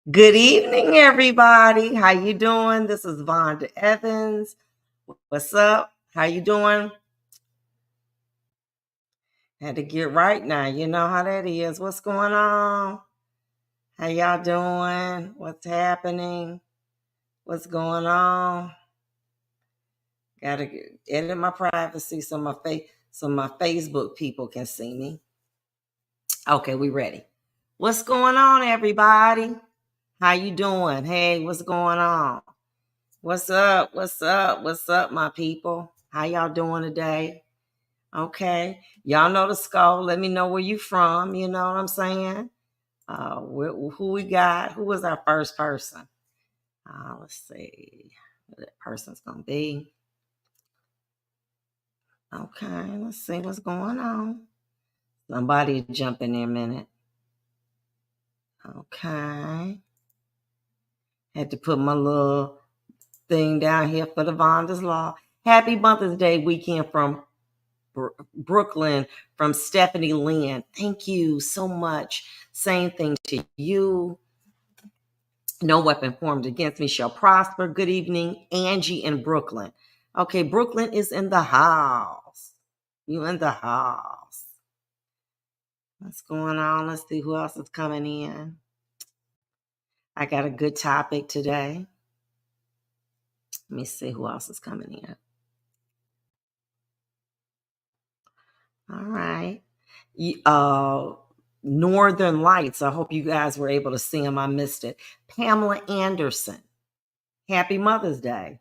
Good evening, everybody. How you doing? This is Vonda Evans. What's up? How you doing? Had to get right now. You know how that is. What's going on? How y'all doing? What's happening? What's going on? Gotta edit my privacy so my Facebook people can see me. Okay, we ready. What's going on, everybody? How you doing? Hey, what's going on? What's up? What's up? What's up, my people? How y'all doing today? Okay. Y'all know the score. Let me know where you from. You know what I'm saying? Who we got? Who was our first person? Let's see who that person's going to be. Okay. Let's see what's going on. Somebody jump in there a minute. Okay. Had to put my little thing down here for the Vonda's Law. Happy Mother's Day weekend from Brooklyn, from Stephanie Lynn. Thank you so much. Same thing to you. No weapon formed against me shall prosper. Good evening, Angie in Brooklyn. Okay, Brooklyn is in the house. You in the house. What's going on? Let's see who else is coming in. I got a good topic today. Let me see who else is coming in. All right. Northern Lights. I hope you guys were able to see them. I missed it. Pamela Anderson. Happy Mother's Day.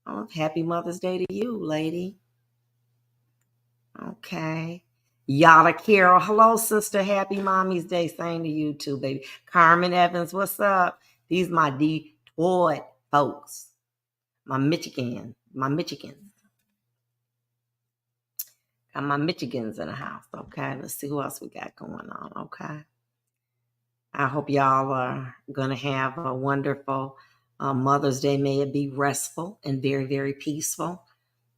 Oh, happy Mother's Day to you, lady. Okay. Yada Carol. Hello, sister. Happy Mommy's Day. Same to you too, baby. Carmen Evans, what's up? These my Detroit folks. My Michigans. Got my Michigans in the house. Okay. Let's see who else we got going on. Okay. I hope y'all are going to have a wonderful Mother's Day. May it be restful and very, very peaceful.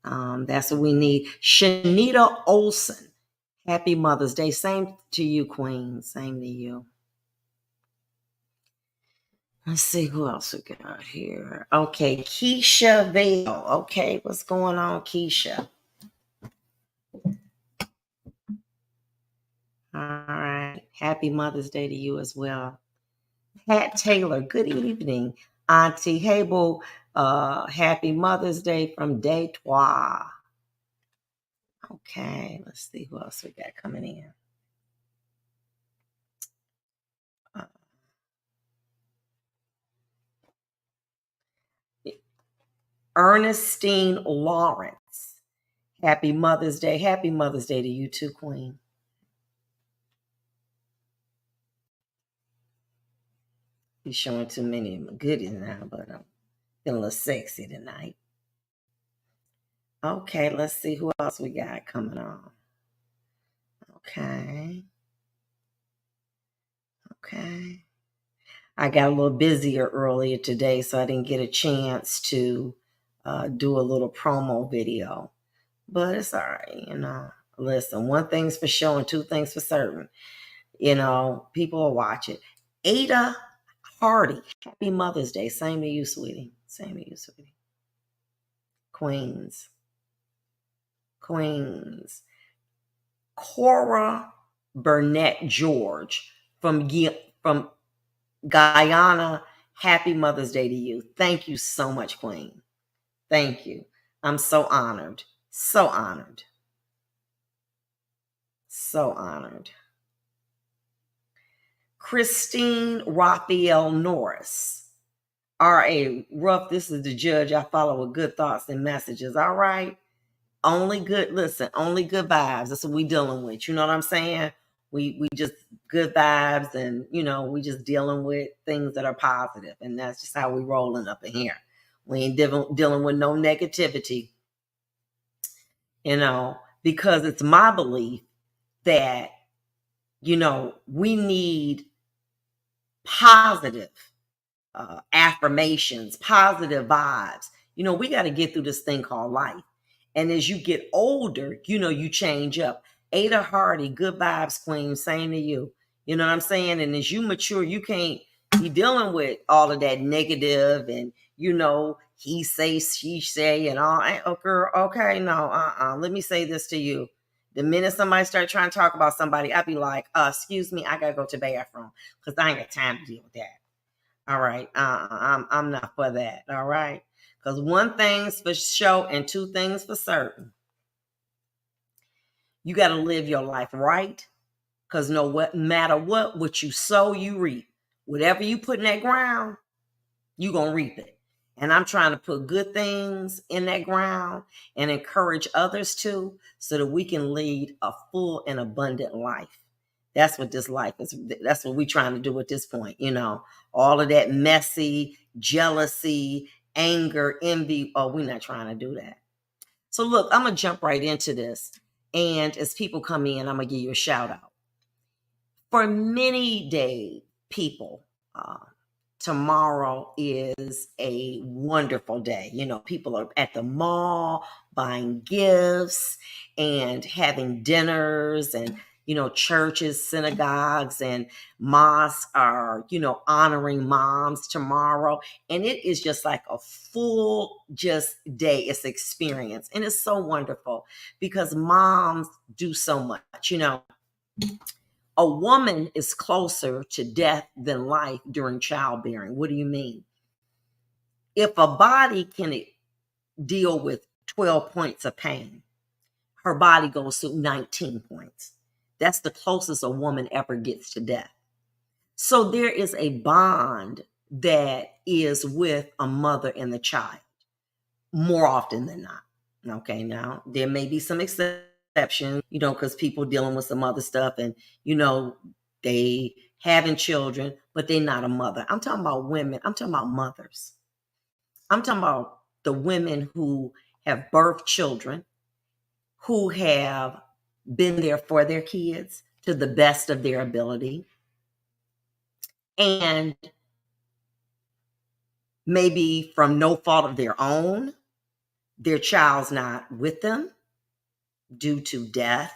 That's what we need. Shanita Olson. Happy Mother's Day. Same to you, Queen. Same to you. Let's see who else we got here. Okay, Keisha Vale. Okay, what's going on, Keisha? All right. Happy Mother's Day to you as well. Pat Taylor, good evening. Auntie Hable, happy Mother's Day from Detroit. Okay, let's see who else we got coming in. Ernestine Lawrence. Happy Mother's Day. Happy Mother's Day to you too, Queen. You're showing too many of my goodies now, but I'm feeling a little sexy tonight. Okay, let's see who else we got coming on. Okay. Okay. I got a little busier earlier today, so I didn't get a chance to do a little promo video. But it's all right, you know. Listen, one thing's for sure and two things for certain. You know, people will watch it. Ada Hardy, happy Mother's Day. Same to you, sweetie. Same to you, sweetie. Queens. Cora Burnett George from Guyana. Happy Mother's Day to you. Thank you so much, Queen. Thank you. I'm so honored. So honored. So honored. Christine Raphael Norris. R.A. Ruff, this is the judge I follow with good thoughts and messages. All right. Only good vibes. That's what we dealing with. You know what I'm saying? We just good vibes, and you know, we just dealing with things that are positive, and that's just how we rolling up in here. We ain't dealing with no negativity, you know, because it's my belief that, you know, we need positive affirmations, positive vibes. You know, we got to get through this thing called life. And as you get older, you know, you change up. Ada Hardy, good vibes, Queen, same to you. You know what I'm saying? And as you mature, you can't He dealing with all of that negative and, he say, she say, and all. Oh, girl, okay, no, let me say this to you. The minute somebody start trying to talk about somebody, I'd be like, excuse me, I gotta go to the bathroom because I ain't got time to deal with that. All right, I'm not for that. All right, because one thing's for sure and two things for certain. You got to live your life right, because no matter what you sow, you reap. Whatever you put in that ground, you're going to reap it. And I'm trying to put good things in that ground and encourage others too, so that we can lead a full and abundant life. That's what this life is. That's what we're trying to do at this point. All of that messy, jealousy, anger, envy. Oh, we're not trying to do that. So look, I'm going to jump right into this. And as people come in, I'm going to give you a shout out. For many days, people, tomorrow is a wonderful day. People are at the mall buying gifts and having dinners, and churches, synagogues, and mosques are honoring moms tomorrow, and it is just like a full just day. It's experience, and it's so wonderful because moms do so much. A woman is closer to death than life during childbearing. What do you mean? If a body can deal with 12 points of pain, her body goes through 19 points. That's the closest a woman ever gets to death. So there is a bond that is with a mother and the child more often than not. Okay, now there may be some exceptions, because people dealing with some other stuff and, they having children, but they're not a mother. I'm talking about women. I'm talking about mothers. I'm talking about the women who have birthed children, who have been there for their kids to the best of their ability, and maybe from no fault of their own, their child's not with them due to death,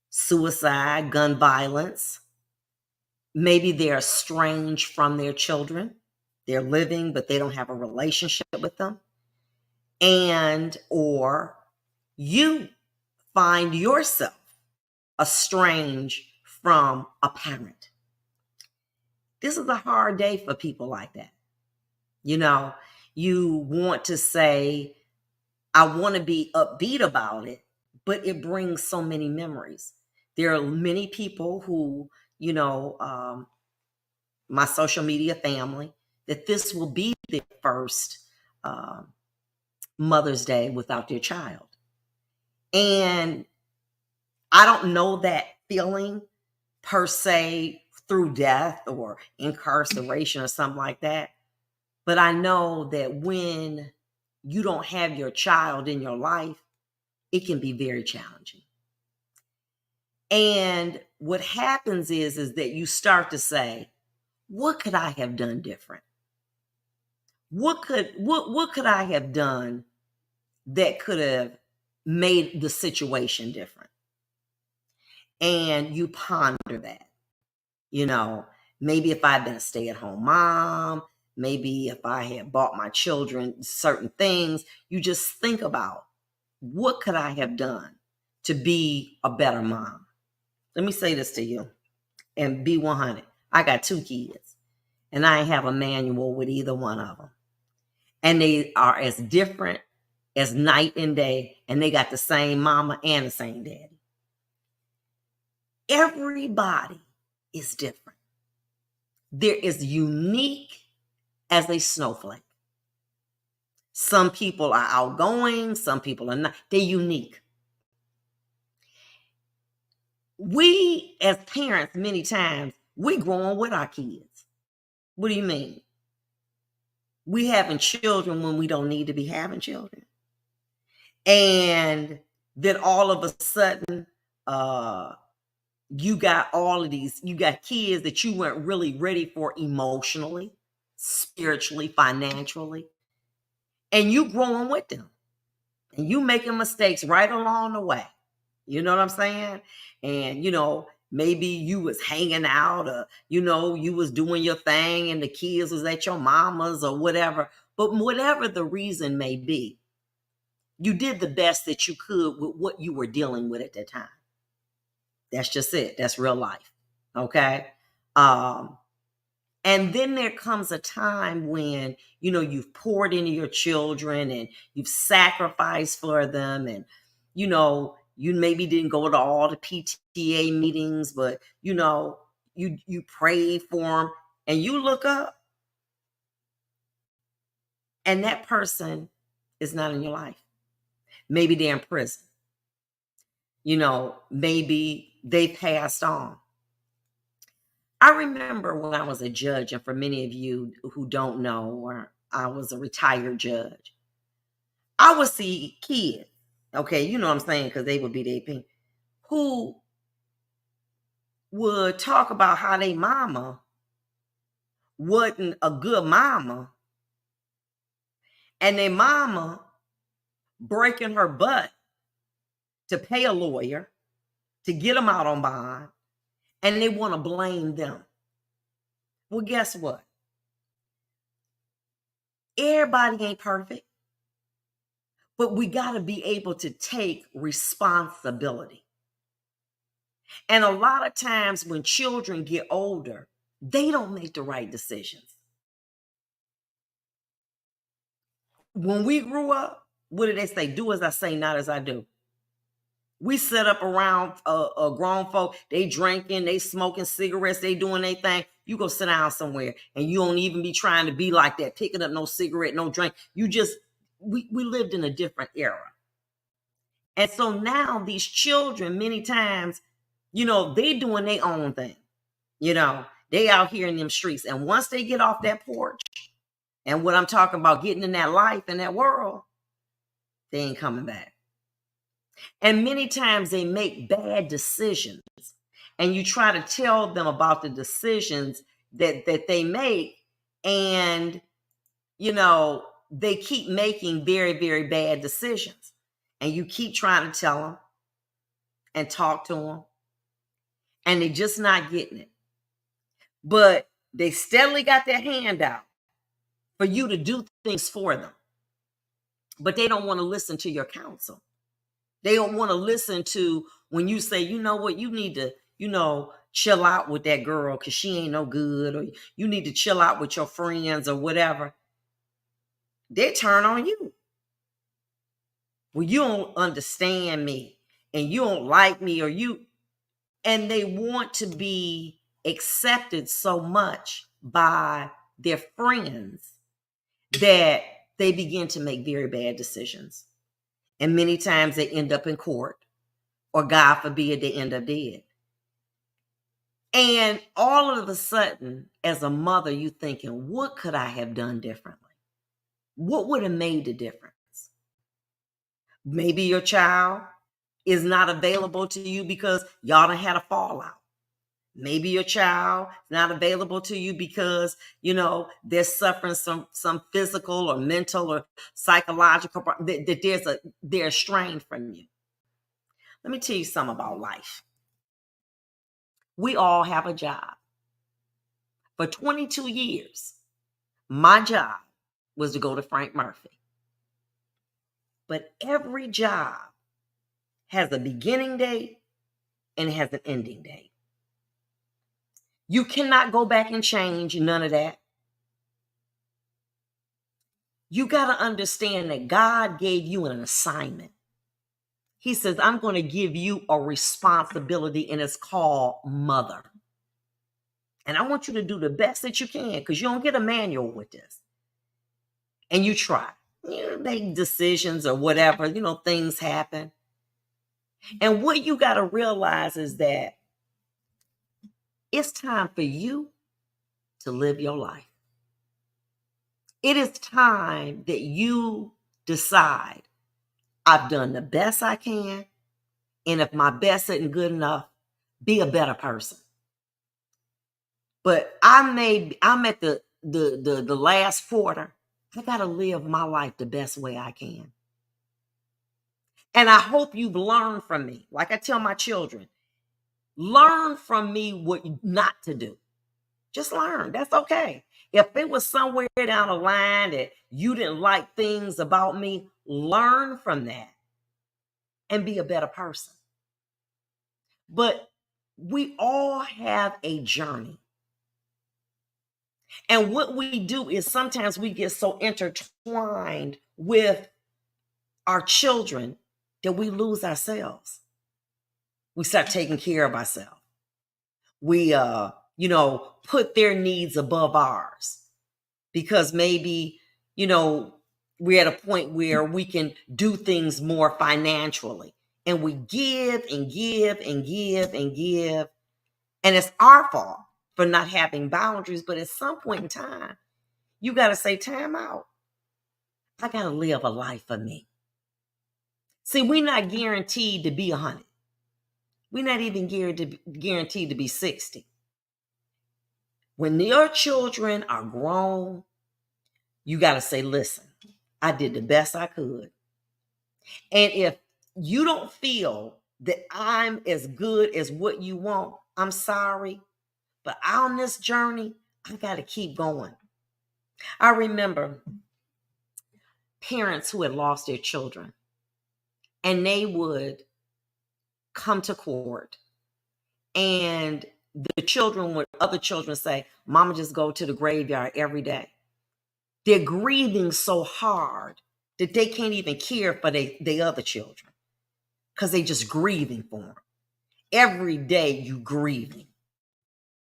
suicide, gun violence. Maybe they're estranged from their children. They're living, but they don't have a relationship with them. Or you find yourself estranged from a parent. This is a hard day for people like that. You want to say, I want to be upbeat about it, but it brings so many memories. There are many people who, my social media family, that this will be their first Mother's Day without their child. And I don't know that feeling per se through death or incarceration or something like that. But I know that when you don't have your child in your life, it can be very challenging. And what happens is that you start to say, what could I have done different? What could I have done that could have made the situation different? And you ponder that. Maybe if I'd been a stay-at-home mom, maybe if I had bought my children certain things, you just think about, what could I have done to be a better mom? Let me say this to you and be 100. I got 2 kids and I have a manual with either one of them. And they are as different as night and day, and they got the same mama and the same daddy. Everybody is different. They're as unique as a snowflake. Some people are outgoing, some people are not. They're unique. We, as parents, many times, we growing with our kids. What do you mean? We having children when we don't need to be having children. And then all of a sudden, you got all of these, you got kids that you weren't really ready for emotionally, spiritually, financially, and you growing with them and you making mistakes right along the way. You know what I'm saying? And, maybe you was hanging out, or you was doing your thing and the kids was at your mama's or whatever. But whatever the reason may be, you did the best that you could with what you were dealing with at that time. That's just it. That's real life. Okay. And then there comes a time when, you've poured into your children and you've sacrificed for them. And, you maybe didn't go to all the PTA meetings, but, you prayed for them, and you look up and that person is not in your life. Maybe they're in prison. Maybe they passed on. I remember when I was a judge, and for many of you who don't know, or I was a retired judge, I would see kids, okay, you know what I'm saying, because they would be their parents, who would talk about how their mama wasn't a good mama, and their mama breaking her butt to pay a lawyer to get them out on bond, and they want to blame them. Well, guess what? Everybody ain't perfect, but we got to be able to take responsibility. And a lot of times when children get older, they don't make the right decisions. When we grew up, what did they say? Do as I say, not as I do. We set up around a grown folk. They drinking, they smoking cigarettes, they doing their thing. You go sit down somewhere, and you don't even be trying to be like that, picking up no cigarette, no drink. We lived in a different era. And so now these children, many times, they doing their own thing. They out here in them streets. And once they get off that porch, and what I'm talking about, getting in that life and that world, they ain't coming back. And many times they make bad decisions. And you try to tell them about the decisions that they make. And, they keep making very, very bad decisions. And you keep trying to tell them and talk to them, and they're just not getting it. But they steadily got their hand out for you to do things for them. But they don't want to listen to your counsel. They don't want to listen to when you say, you know what, you need to, chill out with that girl because she ain't no good, or you need to chill out with your friends or whatever. They turn on you. Well, you don't understand me, and you don't like me, and they want to be accepted so much by their friends that they begin to make very bad decisions. And many times they end up in court, or God forbid, they end up dead. And all of a sudden, as a mother, you thinking, what could I have done differently? What would have made the difference? Maybe your child is not available to you because y'all done had a fallout. Maybe your child is not available to you because, they're suffering some physical or mental or psychological problem, that they're estranged from you. Let me tell you something about life. We all have a job. For 22 years, my job was to go to Frank Murphy. But every job has a beginning date and it has an ending date. You cannot go back and change none of that. You got to understand that God gave you an assignment. He says, I'm going to give you a responsibility, and it's called mother. And I want you to do the best that you can, because you don't get a manual with this. And you try. You make decisions or whatever, things happen. And what you got to realize is that it's time for you to live your life. It is time that you decide, I've done the best I can, and if my best isn't good enough, be a better person. But I'm at the last quarter. I got to live my life the best way I can. And I hope you've learned from me. Like I tell my children, Learn from me what not to do. Just learn. That's okay. If it was somewhere down the line that you didn't like things about me, learn from that and be a better person. But we all have a journey. And what we do is sometimes we get so intertwined with our children that we lose ourselves. We start taking care of ourselves. We put their needs above ours because maybe, we're at a point where we can do things more financially, and we give and give and give and give. And it's our fault for not having boundaries. But at some point in time, you got to say, time out. I got to live a life for me. See, we're not guaranteed to be 100. We're not even guaranteed to be 60. When your children are grown, you got to say, listen, I did the best I could. And if you don't feel that I'm as good as what you want, I'm sorry. But on this journey, I got to keep going. I remember parents who had lost their children, and they would come to court, and the children would, other children say, Mama just go to the graveyard every day. They're grieving so hard that they can't even care for the other children because they just grieving for them. Every day you grieving.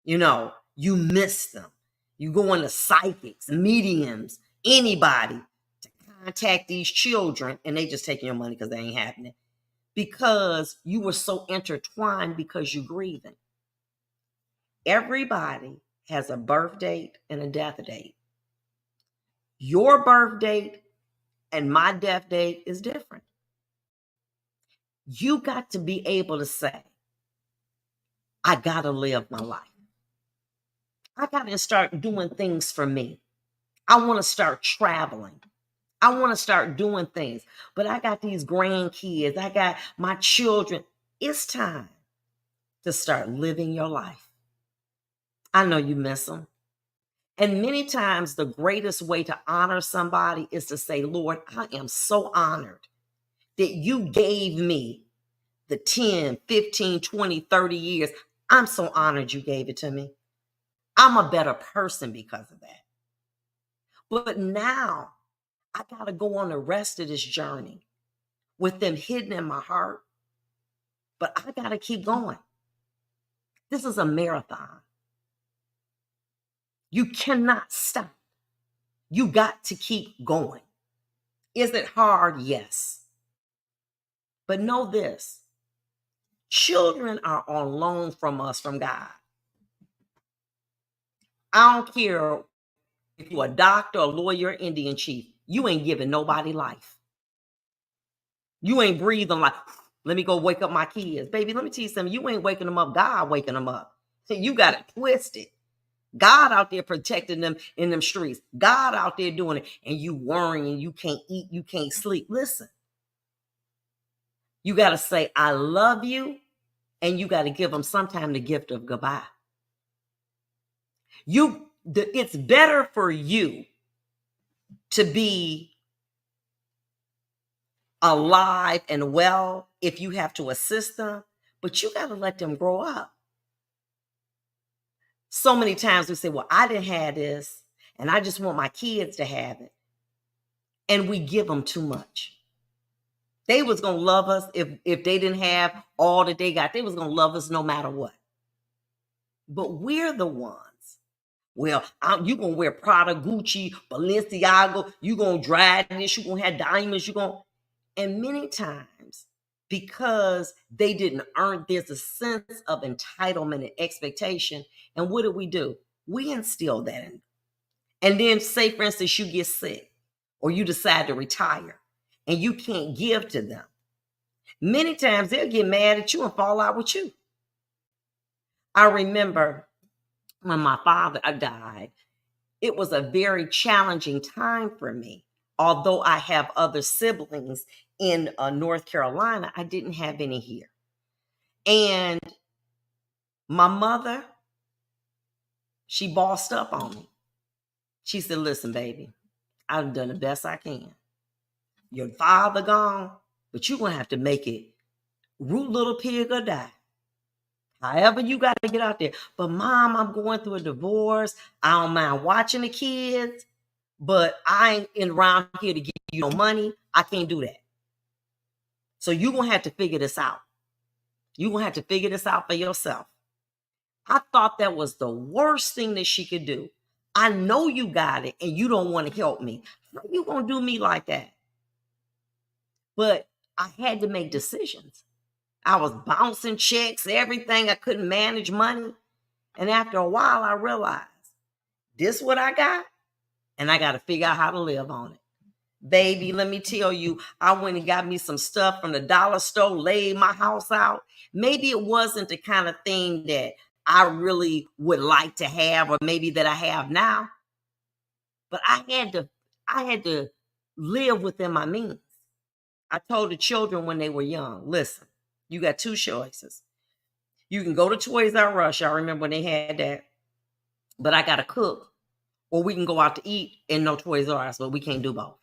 You miss them. You go into psychics, mediums, anybody to contact these children, and they just taking your money because they ain't happening. Because you were so intertwined because you're grieving. Everybody has a birth date and a death date. Your birth date and my death date is different. You got to be able to say, I got to live my life. I got to start doing things for me. I want to start traveling. I want to start doing things. But I got these grandkids. I got my children. It's time to start living your life. I know you miss them. And many times the greatest way to honor somebody is to say, Lord, I am so honored that you gave me the 10, 15, 20, 30 years. I'm so honored you gave it to me. I'm a better person because of that. But now I got to go on the rest of this journey with them hidden in my heart. But I got to keep going. This is a marathon. You cannot stop. You got to keep going. Is it hard? Yes. But know this. Children are on loan from us, from God. I don't care if you're a doctor, a lawyer, Indian chief. You ain't giving nobody life. You ain't breathing like, let me go wake up my kids. Baby, let me tell you something. You ain't waking them up. God waking them up. You got it twisted. God out there protecting them in them streets. God out there doing it. And you worrying, you can't eat, you can't sleep. Listen. You got to say, I love you. And you got to give them sometime the gift of goodbye. It's better for you to be alive and well if you have to assist them, but you got to let them grow up. So many times we say, well, I didn't have this, and I just want my kids to have it. And we give them too much. They was going to love us if they didn't have all that they got. They was going to love us no matter what. But we're the ones. Well, you're going to wear Prada, Gucci, Balenciaga. You're going to drive this. You're going to have diamonds. And many times, because they didn't earn, there's a sense of entitlement and expectation. And what do? We instill that in. And then say, for instance, you get sick or you decide to retire and you can't give to them. Many times they'll get mad at you and fall out with you. I remember when my father died, it was a very challenging time for me. Although I have other siblings in North Carolina, I didn't have any here. And My mother, she bossed up on me. She said, listen, baby, I've done the best I can. Your father gone, but you're going to have to make it root little pig or die. However, you got to get out there. But Mom, I'm going through a divorce. I don't mind watching the kids, but I ain't around here to give you no money. I can't do that. So you're going to have to figure this out. You're going to have to figure this out for yourself. I thought that was the worst thing that she could do. I know you got it and you don't want to help me. How you going to do me like that? But I had to make decisions. I was bouncing checks, everything. I couldn't manage money. And after a while, I realized this is what I got, and I got to figure out how to live on it. Baby, let me tell you, I went and got me some stuff from the dollar store, laid my house out. Maybe it wasn't the kind of thing that I really would like to have, or maybe that I have now. But I had to live within my means. I told the children when they were young, listen, you got two choices. You can go to Toys R Us. I remember when they had that. But I got to cook. Or we can go out to eat and no Toys R Us, but we can't do both.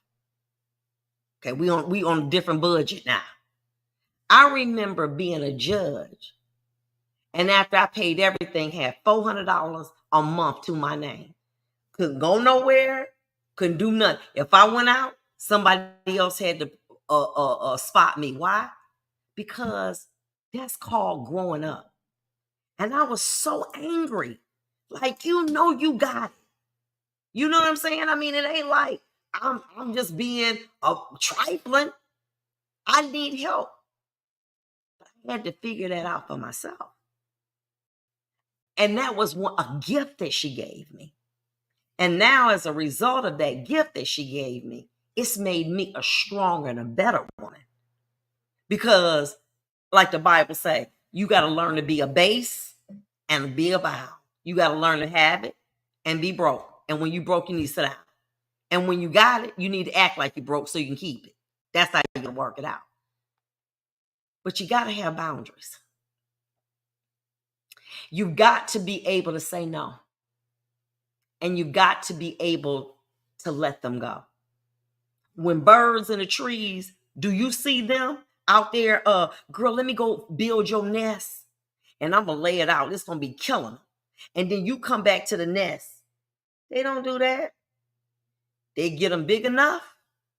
Okay, we on a different budget now. I remember being a judge. And after I paid everything, had $400 a month to my name. Couldn't go nowhere. Couldn't do nothing. If I went out, somebody else had to spot me. Why? Because that's called growing up. And I was so angry. Like, you got it. You know what I'm saying? I mean, it ain't like I'm just being trifling. I need help. But I had to figure that out for myself. And that was a gift that she gave me. And now, as a result of that gift that she gave me, it's made me a stronger and a better woman. Because, like the Bible say, you got to learn to be a base and be a bow. You got to learn to have it and be broke. And when you broke, you need to sit down. And when you got it, you need to act like you broke so you can keep it. That's how you're going to work it out. But you got to have boundaries. You've got to be able to say no. And you got to be able to let them go. When birds in the trees, do you see them out there? Girl, let me go build your nest. And I'm going to lay it out. It's going to be killing them. And then you come back to the nest. They don't do that. They get them big enough.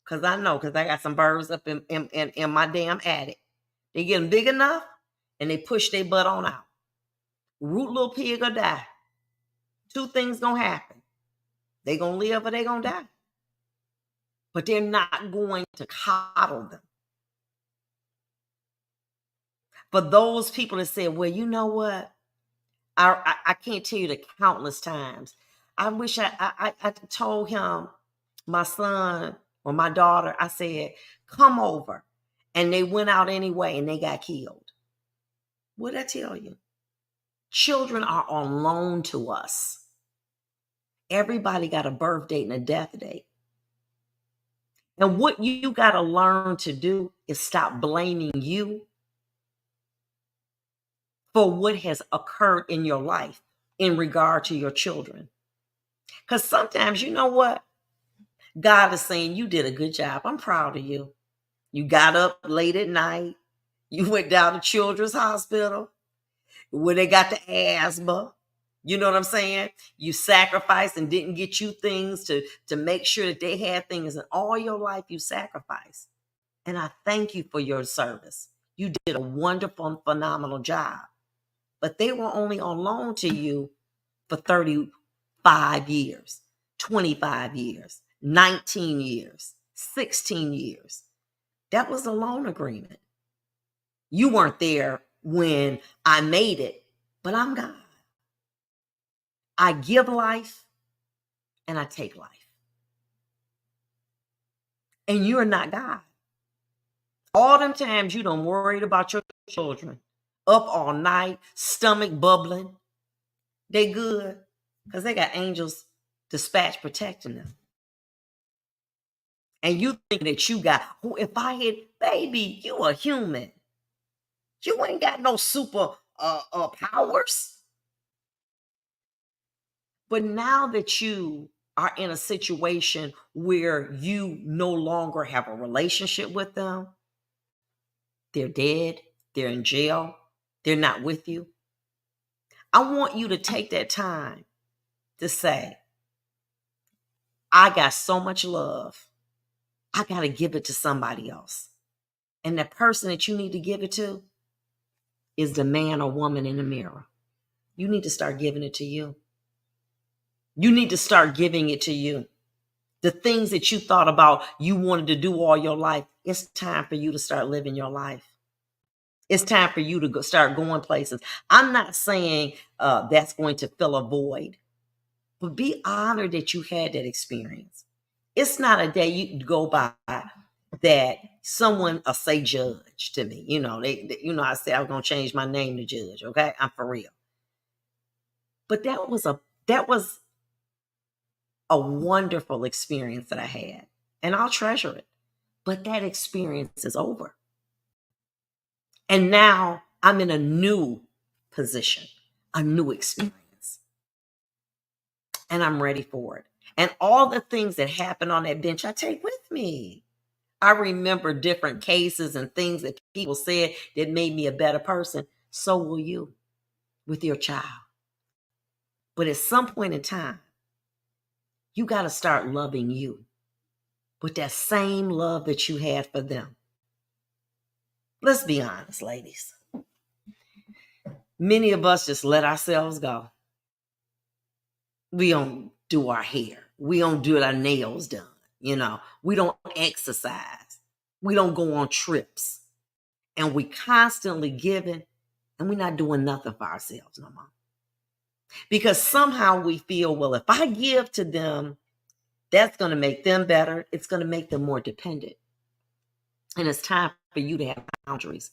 Because I got some birds up in my damn attic. They get them big enough and they push their butt on out. Root little pig or die. Two things going to happen. They going to live or they going to die. But they're not going to coddle them. For those people that say, well, you know what? I can't tell you the countless times. I wish I told him, my son or my daughter, I said, come over. And they went out anyway and they got killed. What'd I tell you? Children are on loan to us. Everybody got a birth date and a death date. And what you got to learn to do is stop blaming you for what has occurred in your life in regard to your children. Because sometimes, you know what? God is saying, you did a good job. I'm proud of you. You got up late at night. You went down to Children's Hospital where they got the asthma. You know what I'm saying? You sacrificed and didn't get you things to make sure that they had things. And all your life you sacrificed. And I thank you for your service. You did a wonderful and phenomenal job. But they were only on loan to you for 35 years, 25 years, 19 years, 16 years. That was a loan agreement. You weren't there when I made it, but I'm God. I give life and I take life. And you're not God. All them times you done worried about your children, up all night, stomach bubbling. They good because they got angels dispatched protecting them. And you think that you got, who? If I hit, baby, you a human. You ain't got no super powers. But now that you are in a situation where you no longer have a relationship with them, they're dead, they're in jail, they're not with you. I want you to take that time to say, I got so much love. I got to give it to somebody else. And the person that you need to give it to is the man or woman in the mirror. You need to start giving it to you. You need to start giving it to you. The things that you thought about you wanted to do all your life, it's time for you to start living your life. It's time for you to start going places. I'm not saying that's going to fill a void, but be honored that you had that experience. It's not a day you go by that someone will say judge to me. I said I was going to change my name to Judge. Okay, I'm for real. But that was a wonderful experience that I had, and I'll treasure it. But that experience is over. And now I'm in a new position, a new experience, and I'm ready for it. And all the things that happened on that bench, I take with me. I remember different cases and things that people said that made me a better person. So will you with your child. But at some point in time, you got to start loving you with that same love that you had for them. Let's be honest, ladies. Many of us just let ourselves go. We don't do our hair. We don't do our nails done. We don't exercise. We don't go on trips. And we constantly giving, and we're not doing nothing for ourselves no more. Because somehow we feel, well, if I give to them, that's going to make them better. It's going to make them more dependent. And it's time for you to have boundaries.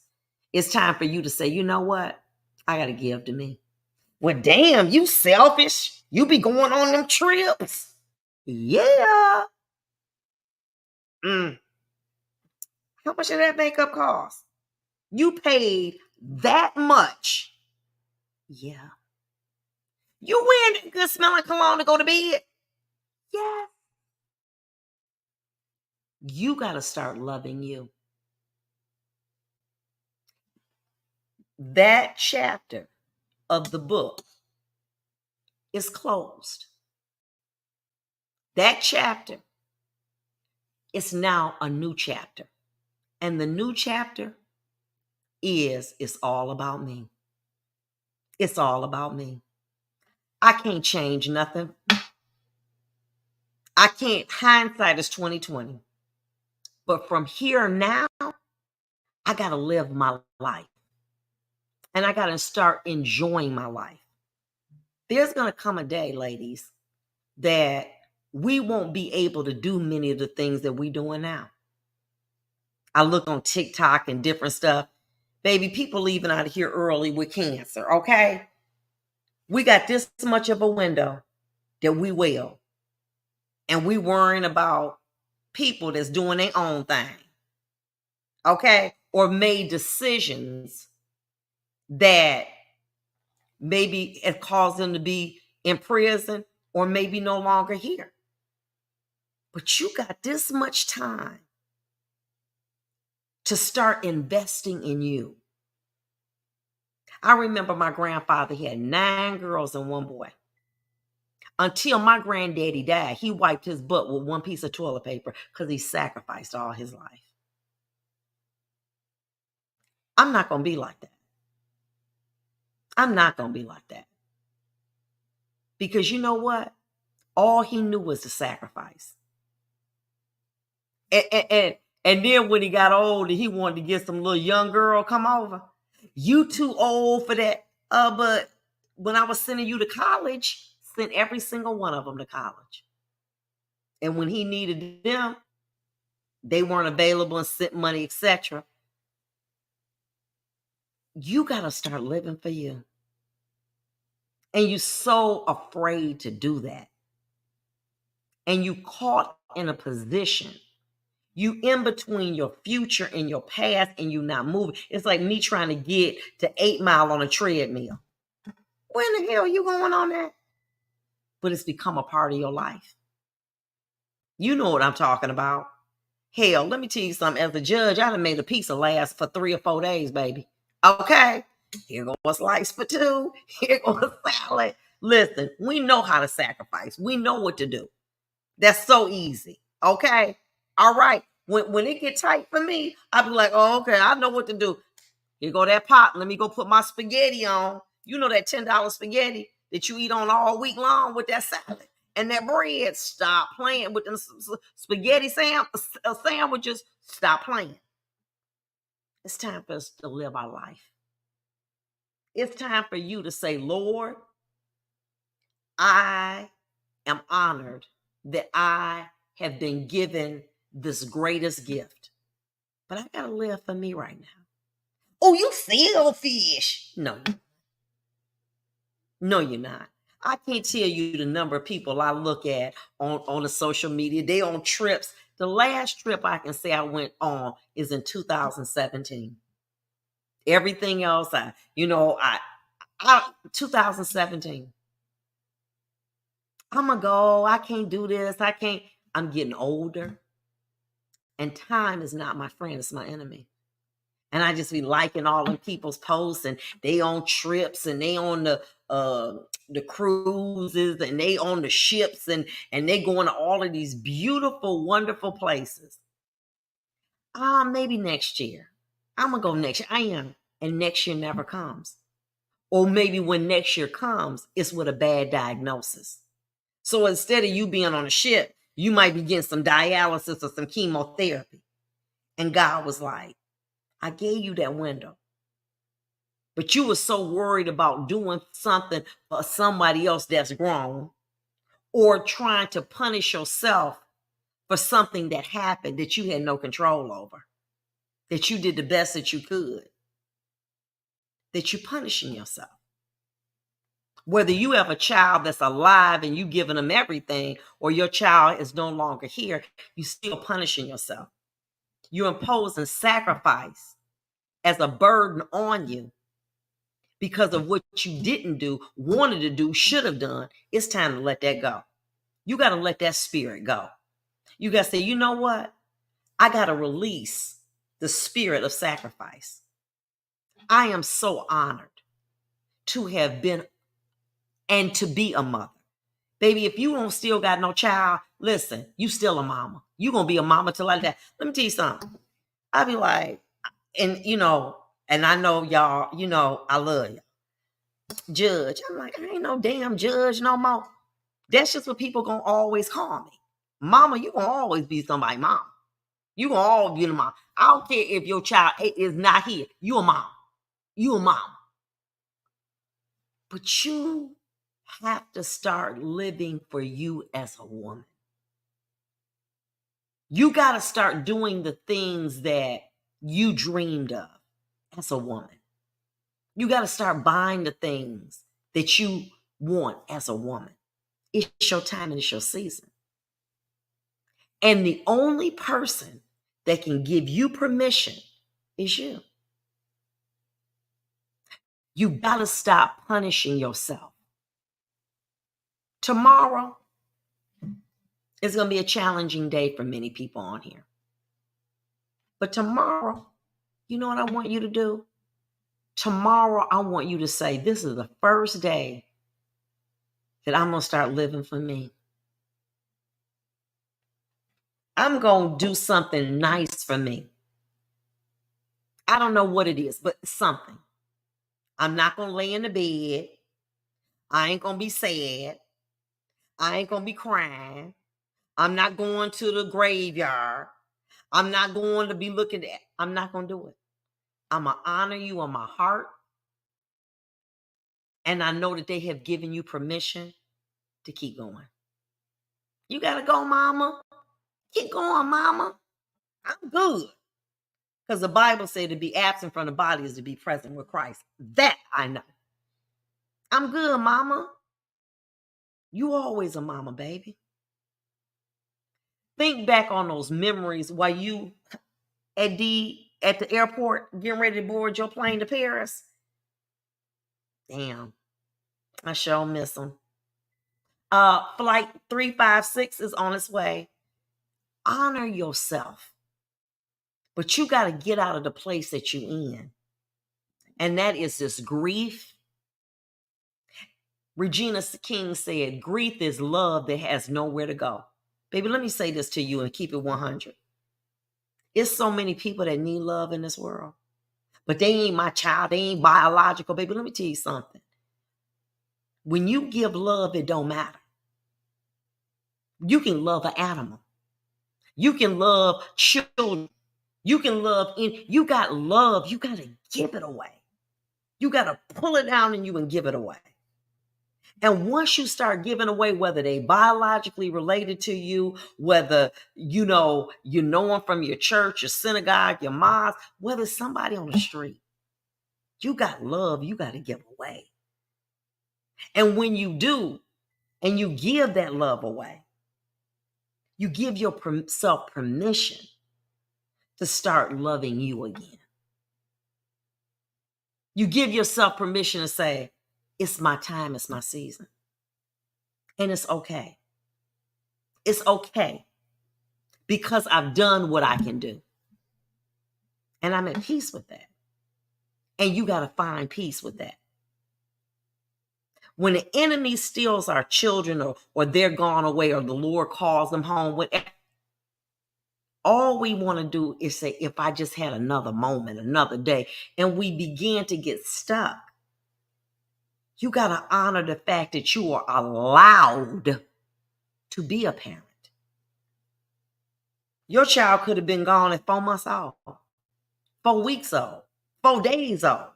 It's time for you to say, you know what? I got to give to me. Well, damn, you selfish. You be going on them trips. Yeah. How much did that makeup cost? You paid that much. Yeah. You wearing good smelling cologne to go to bed? Yeah. You got to start loving you. That chapter of the book is closed. That chapter is now a new chapter. And the new chapter it's all about me. It's all about me. I can't change nothing. I can't. Hindsight is 2020. But from here now, I got to live my life. And I got to start enjoying my life. There's going to come a day, ladies, that we won't be able to do many of the things that we're doing now. I look on TikTok and different stuff. Baby, people leaving out of here early with cancer, okay? We got this much of a window that we will. And we worrying about people that's doing their own thing, okay? Or made decisions that maybe it caused them to be in prison or maybe no longer here. But you got this much time to start investing in you. I remember my grandfather, he had 9 girls and 1 boy. Until my granddaddy died, he wiped his butt with 1 piece of toilet paper because he sacrificed all his life. I'm not going to be like that. I'm not going to be like that. Because you know what? All he knew was to sacrifice. And then when he got older, he wanted to get some little young girl come over. You too old for that. But when I was sending you to college, sent every single one of them to college. And when he needed them, they weren't available and sent money, etc. You got to start living for you. And you're so afraid to do that. And you caught in a position. You in between your future and your past and you not moving. It's like me trying to get to 8 Mile on a treadmill. Where in the hell are you going on that? but it's become a part of your life. You know what I'm talking about. Hell, let me tell you something. As a judge, I done made a pizza last for 3 or 4 days, baby. Okay, here goes a slice for 2. Here goes a salad. Listen, we know how to sacrifice. We know what to do. That's so easy. Okay, all right. When it get tight for me, I be like, oh, okay, I know what to do. Here go that pot. Let me go put my spaghetti on. You know that $10 spaghetti that you eat on all week long with that salad and that bread. Stop playing with them spaghetti sandwiches. Stop playing. It's time for us to live our life. It's time for you to say, Lord, I am honored that I have been given this greatest gift. But I got to live for me right now. Oh, you selfish. No, you're not. I can't tell you the number of people I look at on the social media. They on trips. The last trip I can say I went on is in 2017. Everything else, 2017. I'm going to go. I can't do this. I'm getting older. And time is not my friend. It's my enemy. And I just be liking all them people's posts, and they on trips, and they on the cruises, and they on the ships, and they going to all of these beautiful, wonderful places. Maybe next year. I'm gonna go next year. I am. And next year never comes. Or maybe when next year comes, it's with a bad diagnosis. So instead of you being on a ship, you might be getting some dialysis or some chemotherapy. And God was like, I gave you that window. But you were so worried about doing something for somebody else that's grown, or trying to punish yourself for something that happened that you had no control over, that you did the best that you could, that you're punishing yourself. Whether you have a child that's alive and you giving them everything, or your child is no longer here, you still punishing yourself. You're imposing sacrifice as a burden on you because of what you didn't do, wanted to do, should have done. It's time to let that go. You got to let that spirit go. You got to say, you know what? I got to release the spirit of sacrifice. I am so honored to have been and to be a mother. Baby, if you don't still got no child, listen, you still a mama. You going to be a mama till I die. Let me tell you something. I be like, and and I know y'all, I love you. Judge. I'm like, I ain't no damn judge no more. That's just what people gonna always call me. Mama, you gonna always be somebody's mama. You gonna always be the mom. I don't care if your child is not here. You a mom. You a mom. But you have to start living for you as a woman. You got to start doing the things that you dreamed of as a woman. You got to start buying the things that you want as a woman. It's your time and it's your season. And the only person that can give you permission is you. You got to stop punishing yourself. Tomorrow is going to be a challenging day for many people on here. But tomorrow, you know what I want you to do? Tomorrow, I want you to say, this is the first day that I'm going to start living for me. I'm going to do something nice for me. I don't know what it is, but something. I'm not going to lay in the bed. I ain't going to be sad. I ain't going to be crying. I'm not going to the graveyard. I'm not going to be looking at. I'm not going to do it. I'm going to honor you in my heart. And I know that they have given you permission to keep going. You got to go, mama. Keep going, mama. I'm good. Because the Bible said to be absent from the body is to be present with Christ. That I know. I'm good, mama. You always a mama, baby. Think back on those memories while you at the airport getting ready to board your plane to Paris. Damn, I sure miss them. Flight 356 is on its way. Honor yourself. But you got to get out of the place that you're in. And that is this grief. Regina King said, grief is love that has nowhere to go. Baby, let me say this to you and keep it 100. It's so many people that need love in this world. But they ain't my child. They ain't biological. Baby, let me tell you something. When you give love, it don't matter. You can love an animal. You can love children. You can love, you got love. You got to give it away. You got to pull it down in you and give it away. And once you start giving away, whether they biologically related to you, whether you know them from your church, your synagogue, your mosque, whether it's somebody on the street, you got love you got to give away. And when you do, and you give that love away, you give yourself permission to start loving you again. You give yourself permission to say, it's my time, it's my season. And it's okay. It's okay. Because I've done what I can do. And I'm at peace with that. And you got to find peace with that. When the enemy steals our children or they're gone away or the Lord calls them home, whatever, all we want to do is say, if I just had another moment, another day, and we begin to get stuck, you got to honor the fact that you are allowed to be a parent. Your child could have been gone at 4 months old, 4 weeks old, 4 days old.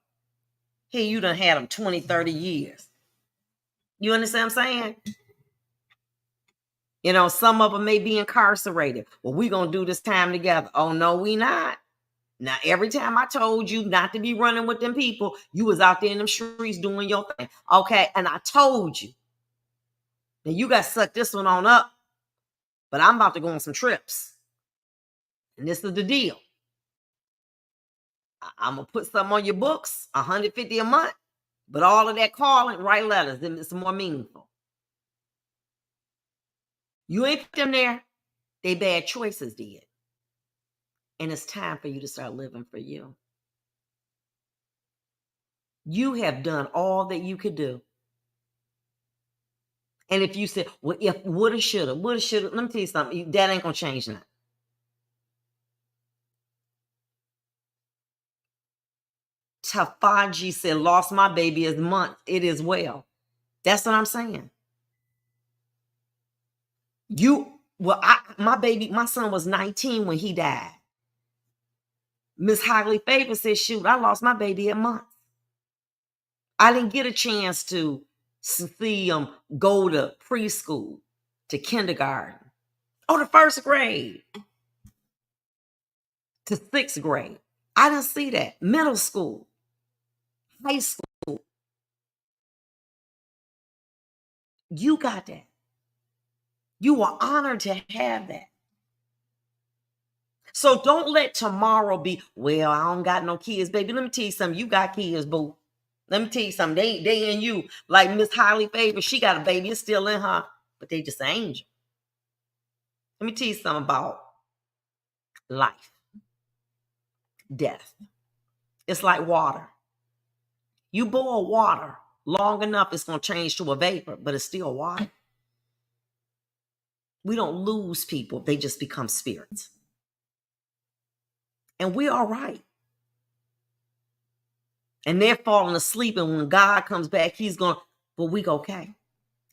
Here, you done had them 20, 30 years. You understand what I'm saying? You know, some of them may be incarcerated. Well, we're going to do this time together. Oh, no, we not. Now, every time I told you not to be running with them people, you was out there in them streets doing your thing. Okay, and I told you. Now, you got to suck this one on up. But I'm about to go on some trips. And this is the deal. I'm going to put something on your books, $150 a month. But all of that calling, write letters, then it's more meaningful. You ain't put them there. They bad choices did. And it's time for you to start living for you. You have done all that you could do. And if you said, well, if woulda, shoulda, let me tell you something. That ain't going to change nothing. Tafaji said, lost my baby as month. It is well. That's what I'm saying. My son was 19 when he died. Miss Highly Favor said, shoot, I lost my baby at months. I didn't get a chance to see him go to preschool, to kindergarten, or to first grade, to 6th grade. I didn't see that. Middle school, high school. You got that. You were honored to have that. So don't let tomorrow be, well, I don't got no kids, baby. Let me tell you something. You got kids, boo. Let me tell you something. They in you. Like Miss Highly Favor, she got a baby. It's still in her, but they just an angel. Let me tell you something about life. Death. It's like water. You boil water long enough, it's going to change to a vapor, but it's still water. We don't lose people. They just become spirits. And we're all right. And they're falling asleep. And when God comes back, he's going, well, we okay.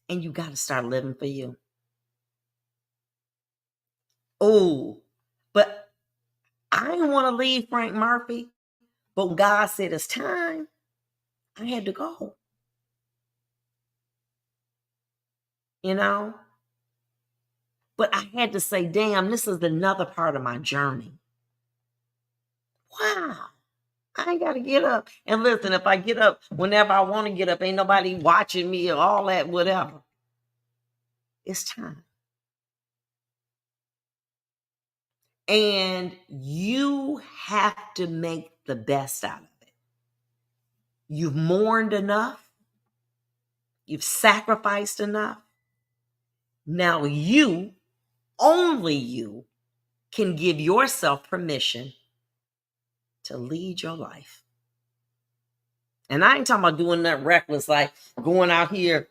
And you got to start living for you. Oh, but I didn't want to leave Frank Murphy. But when God said it's time, I had to go. You know? But I had to say, damn, this is another part of my journey. Wow. I ain't got to get up. And listen, if I get up whenever I want to get up, ain't nobody watching me or all that, whatever. It's time. And you have to make the best out of it. You've mourned enough. You've sacrificed enough. Now you, only you, can give yourself permission to lead your life. And I ain't talking about doing that reckless, like going out here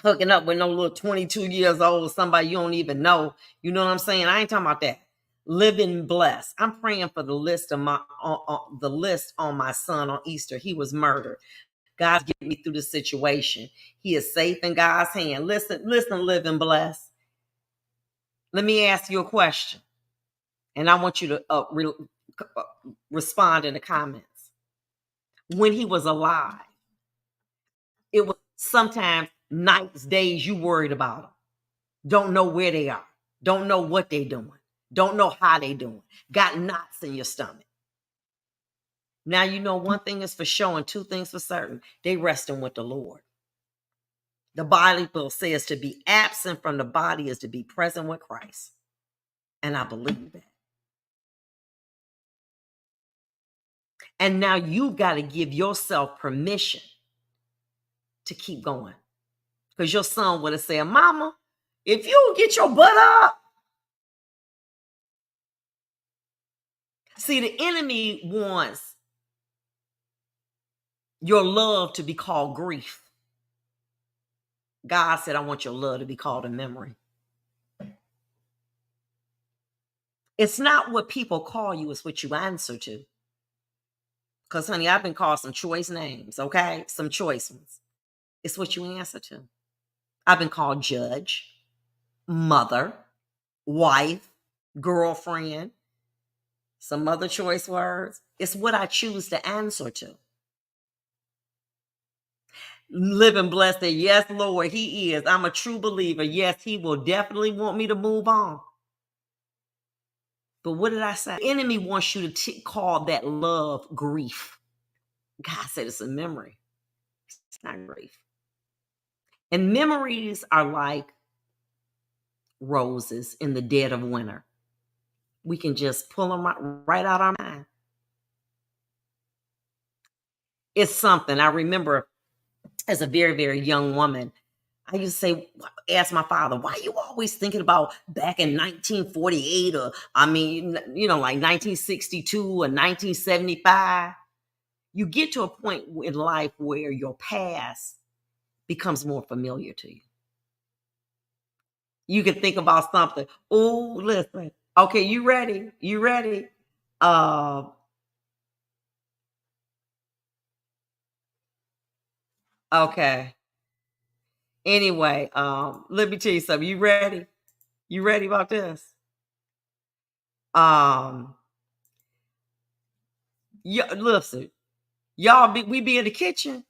hooking up with no little 22 years old, somebody you don't even know. You know what I'm saying? I ain't talking about that. Living blessed. I'm praying for the list on my son on Easter. He was murdered. God's getting me through the situation. He is safe in God's hand. Listen, living blessed. Let me ask you a question, and I want you to respond in the comments. When he was alive, it was sometimes nights, days you worried about them. Don't know where they are. Don't know what they're doing. Don't know how they're doing. Got knots in your stomach. Now you know one thing is for sure and two things for certain. They resting with the Lord. The Bible says to be absent from the body is to be present with Christ. And I believe that. And now you got to give yourself permission to keep going. Because your son would have said, Mama, if you don't get your butt up. See, the enemy wants your love to be called grief. God said, I want your love to be called a memory. It's not what people call you, it's what you answer to. Because, honey, I've been called some choice names, okay? Some choice ones. It's what you answer to. I've been called judge, mother, wife, girlfriend, some other choice words. It's what I choose to answer to. Living blessed that, yes, Lord, he is. I'm a true believer. Yes, he will definitely want me to move on. But what did I say? The enemy wants you to call that love grief. God said it's a memory. It's not grief. And memories are like roses in the dead of winter. We can just pull them right out our mind. It's something. I remember as a very, very young woman, I used to say, ask my father, why are you always thinking about back in 1948 or, like 1962 or 1975? You get to a point in life where your past becomes more familiar to you. You can think about something. Oh, listen. Okay, you ready? You ready? Okay. Anyway, let me tell you something. You ready? You ready about this? Um, yeah, listen, we be in the kitchen.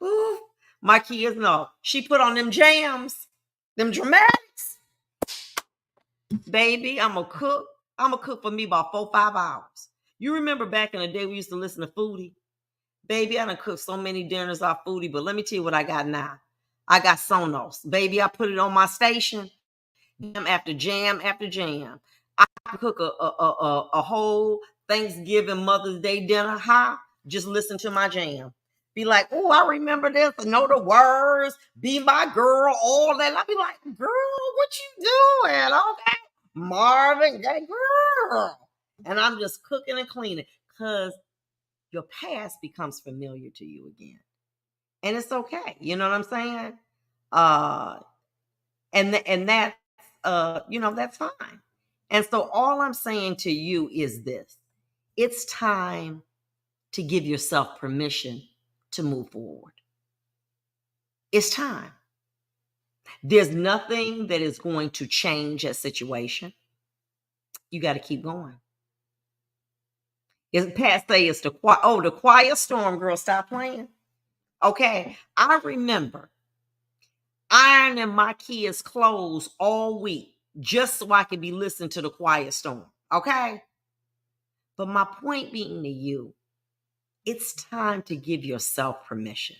Ooh, my kids know. She put on them jams, them dramatics. Baby, I'm gonna cook. I'm gonna cook for me about 4-5 hours. You remember back in the day we used to listen to Foodie? Baby, I done cooked so many dinners off Foodie, but let me tell you what I got now. I got Sonos. Baby, I put it on my station. Jam after jam. I cook a whole Thanksgiving Mother's Day dinner. Huh? Just listen to my jam. Be like, oh, I remember this. I know the words. Be my girl. All that. I'll be like, girl, what you doing? Okay, Marvin Gaye, girl. And I'm just cooking and cleaning because your past becomes familiar to you again, and it's okay. You know what I'm saying? Uh, and that's that's fine. And so all I'm saying to you is this: it's time to give yourself permission to move forward. It's time. There's nothing that is going to change that situation. You got to keep going. It's past say it's the quiet storm, girl. Stop playing. Okay, I remember ironing my kids' clothes all week just so I could be listening to the quiet storm. Okay. But my point being to you, it's time to give yourself permission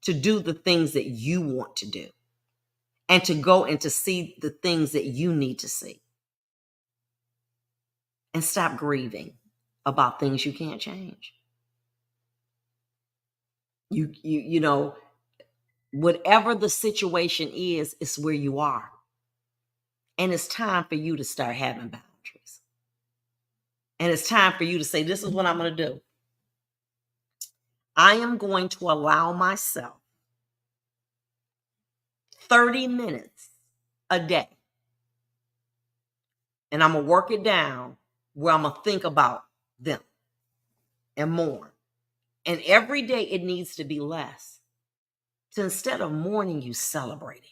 to do the things that you want to do and to go and to see the things that you need to see. And stop grieving about things you can't change. You know, Whatever the situation is, it's where you are. And it's time for you to start having boundaries. And it's time for you to say, this is what I'm going to do. I am going to allow myself 30 minutes a day. And I'm going to work it down where I'm going to think about them and more. And every day it needs to be less. So instead of mourning, you celebrating.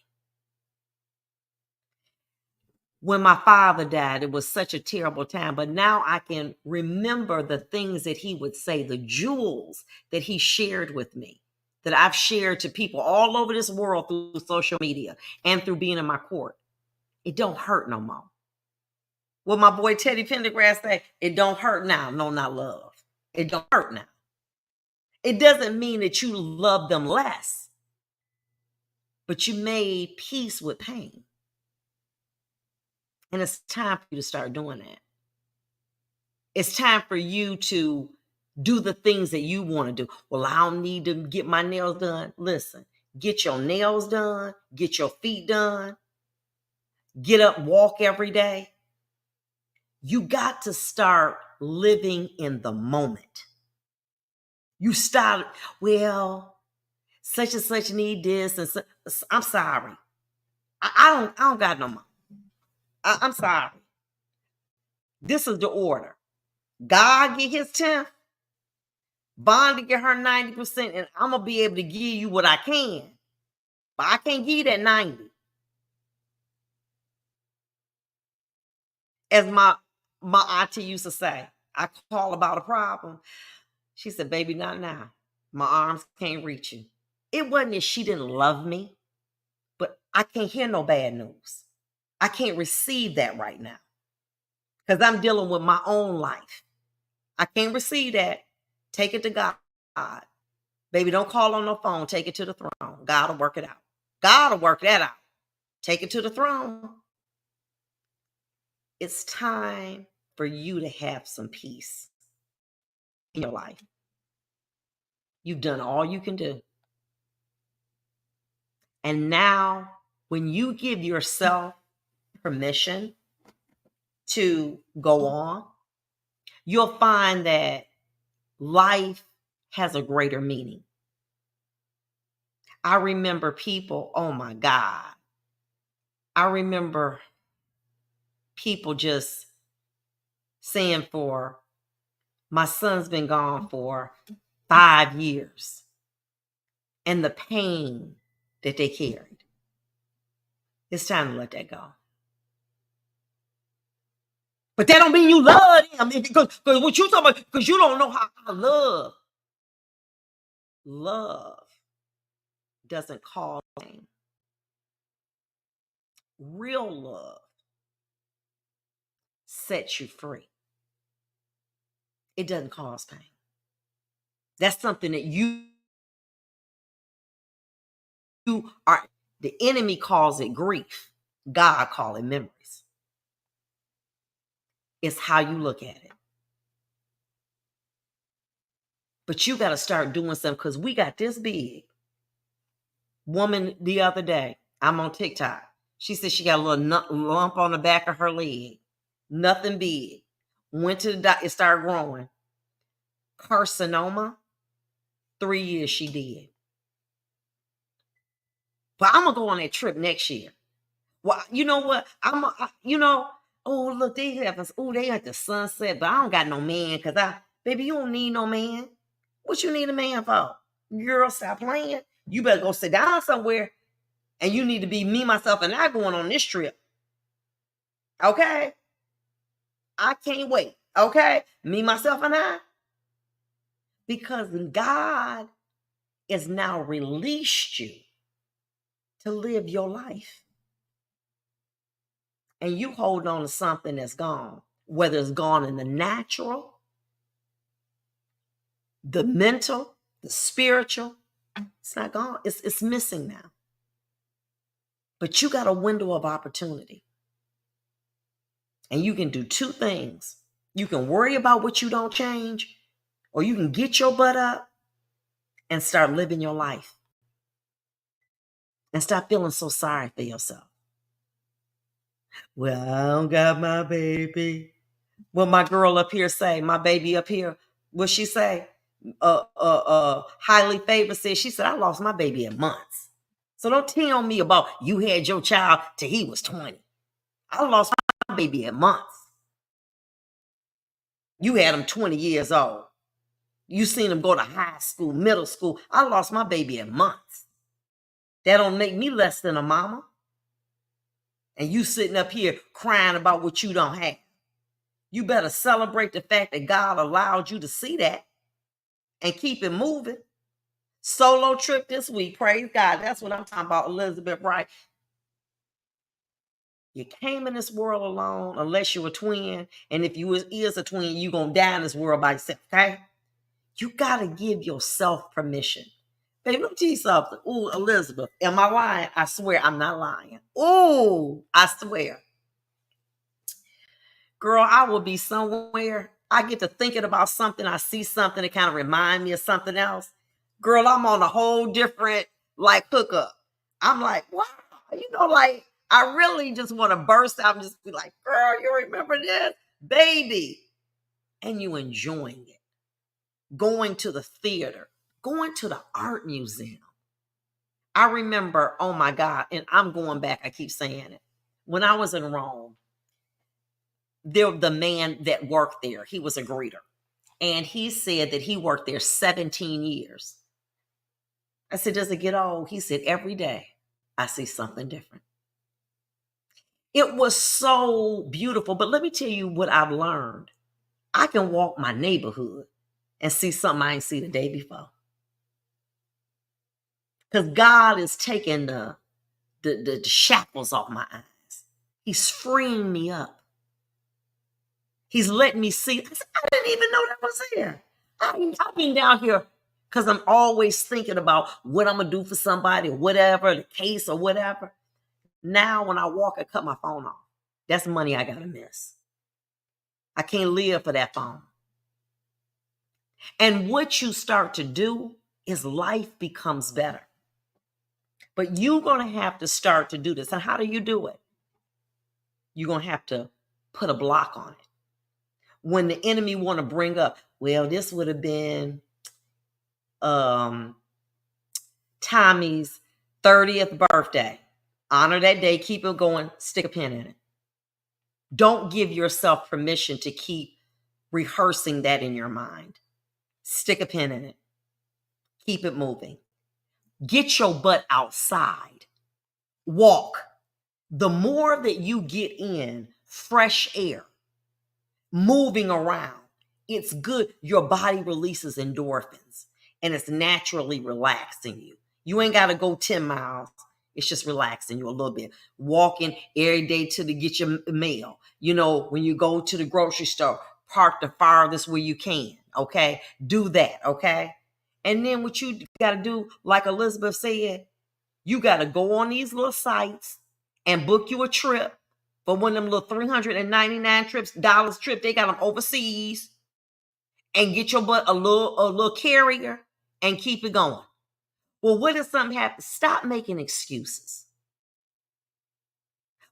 When my father died, it was such a terrible time, but now I can remember the things that he would say, the jewels that he shared with me, that I've shared to people all over this world through social media and through being in my court. It don't hurt no more. What my boy Teddy Pendergrass say, it don't hurt now. No, not love. It don't hurt now. It doesn't mean that you love them less, but you made peace with pain. And it's time for you to start doing that. It's time for you to do the things that you want to do. Well, I don't need to get my nails done. Listen, get your nails done, get your feet done, get up, walk every day. You got to start living in the moment. You start, well, such and such need this, and I'm sorry. I don't got no more. I'm sorry. This is the order. God get his 10th. Bond to get her 90%, and I'm gonna be able to give you what I can. But I can't give you that 90. As my auntie used to say, I call about a problem. She said, baby, not now. My arms can't reach you. It wasn't that she didn't love me, but I can't hear no bad news. I can't receive that right now because I'm dealing with my own life. I can't receive that. Take it to God. Baby, don't call on no phone. Take it to the throne. God will work it out. God will work that out. Take it to the throne. It's time for you to have some peace in your life. You've done all you can do. And now, when you give yourself permission to go on, you'll find that life has a greater meaning. I remember people, oh my God. I remember people just saying for, my son's been gone for 5 years, and the pain that they carried. It's time to let that go. But that don't mean you love them. Because what you talking about, because you don't know how I love doesn't cause pain. Real love sets you free. It doesn't cause pain. That's something that you are, the enemy calls it grief. God calls it memories. It's how you look at it. But you got to start doing something, because we got this big. Woman the other day, I'm on TikTok. She said she got a little lump on the back of her leg. Nothing big. Went to the doctor, it started growing. Carcinoma. 3 years she did. But I'm going to go on that trip next year. Well, you know what? Oh, look, they have at the sunset, but I don't got no man, because baby, you don't need no man. What you need a man for? Girl, stop playing. You better go sit down somewhere, and you need to be me, myself, and I going on this trip. Okay? I can't wait. Okay? Me, myself, and I. Because God has now released you to live your life. And you hold on to something that's gone, whether it's gone in the natural, the mental, the spiritual. It's not gone. It's missing now. But you got a window of opportunity. And you can do two things. You can worry about what you don't change, or you can get your butt up and start living your life. and stop feeling so sorry for yourself. Well, I don't got my baby. What my girl up here say, my baby up here, what she say? Highly favored said, she said, I lost my baby in months. So don't tell me about you had your child till he was 20. I lost my baby in months. You had him 20 years old. You seen him go to high school, middle school. I lost my baby in months. That don't make me less than a mama. And you sitting up here crying about what you don't have. You better celebrate the fact that God allowed you to see that and keep it moving. Solo trip this week. Praise God. That's what I'm talking about, Elizabeth Wright. You came in this world alone unless you're a twin. And if you is a twin, you're going to die in this world by yourself, okay? You got to give yourself permission. Baby, let me tell you something. Ooh, Elizabeth, am I lying? I swear I'm not lying. Ooh, I swear. Girl, I will be somewhere. I get to thinking about something. I see something that kind of remind me of something else. Girl, I'm on a whole different like hookup. I'm like, wow, like I really just want to burst out and just be like, girl, you remember this? Baby. And you enjoying it. Going to the theater, going to the art museum. I remember, oh my God, and I'm going back, I keep saying it. When I was in Rome, the man that worked there, he was a greeter. And he said that he worked there 17 years. I said, does it get old? He said, every day I see something different. It was so beautiful. But let me tell you what I've learned. I can walk my neighborhood and see something I ain't see the day before. Because God is taking the shackles off my eyes. He's freeing me up. He's letting me see. I didn't even know that was there. I've been down here because I'm always thinking about what I'm going to do for somebody or whatever, the case or whatever. Now when I walk, I cut my phone off. That's money I got to miss. I can't live for that phone. And what you start to do is life becomes better. But you're going to have to start to do this. And how do you do it? You're going to have to put a block on it. When the enemy want to bring up, well, this would have been Tommy's 30th birthday. Honor that day. Keep it going. Stick a pin in it. Don't give yourself permission to keep rehearsing that in your mind. Stick a pin in it. Keep it moving. Get your butt outside. Walk. The more that you get in fresh air, moving around, it's good. Your body releases endorphins and it's naturally relaxing you. You ain't got to go 10 miles. It's just relaxing you a little bit. Walking every day to get your mail. When you go to the grocery store, park the farthest where you can. Okay. Do that. Okay. And then what you got to do, like Elizabeth said, you got to go on these little sites and book you a trip for one of them little $399 dollars trip. They got them overseas, and get your butt a little carrier and keep it going. Well, what if something happens? Stop making excuses.